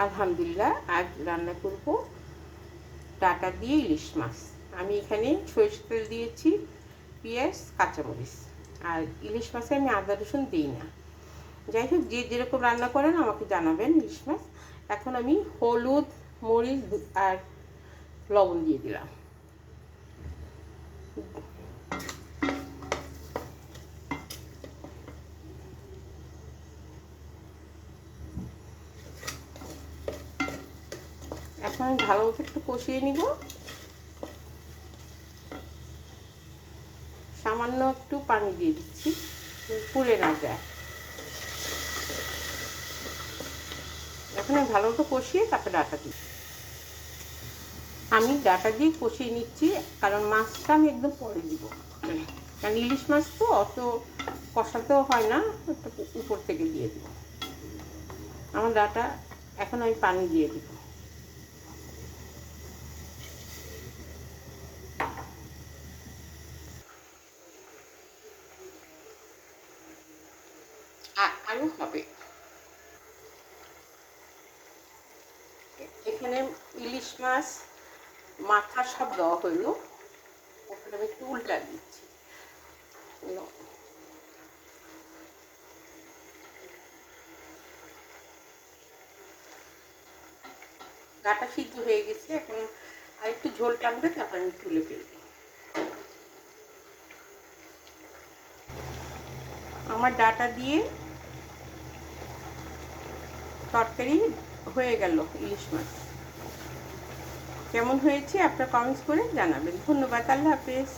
আলহামদুলিল্লাহ, আজ রান্না করব ডাঁটা দিয়ে ইলিশ মাছ। আমি এখানে সরিষার তেল দিয়েছি, পেঁয়াজ, কাঁচামরিচ। আর ইলিশ মাছে আমি আদা রসুন দিই না। যাই হোক, যে যেরকম রান্না করেন আমাকে জানাবেন ইলিশ মাছ। এখন আমি হলুদ, মরিচ আর লবণ দিয়ে দিলাম। এখন আমি ভালো মতো একটু কষিয়ে নিব। সামান্য একটু পানি দিয়ে দিচ্ছি, পুড়ে না যায়। এখন আমি ভালো মতো কষিয়ে তারপরে ডাঁটা দিই। আমি ডাঁটা দিয়ে কষিয়ে নিচ্ছি, কারণ মাছটা আমি একদম পরে দিব। কারণ ইলিশ মাছ তো অত কষাতেও হয় না, একটু উপর থেকে দিয়ে দিব। আমার ডাঁটা এখন আমি পানি দিয়ে দিব। আরও হবে। এখানে ইলিশ মাছ মাথা সব দেওয়া হইল। এখন আমি একটু উল্টা দিচ্ছি। ডাঁটা সিদ্ধ হয়ে গেছে, এখন আর একটু ঝোল টানবে, তারপর আমি তুলে ফেলবো। আমার ডাঁটা দিয়ে তরকারি হয়ে গেল ইলিশ মাছ। কেমন হয়েছে আপনারা কমেন্টস করে জানাবেন। ধন্যবাদ। আল্লাহ হাফেজ।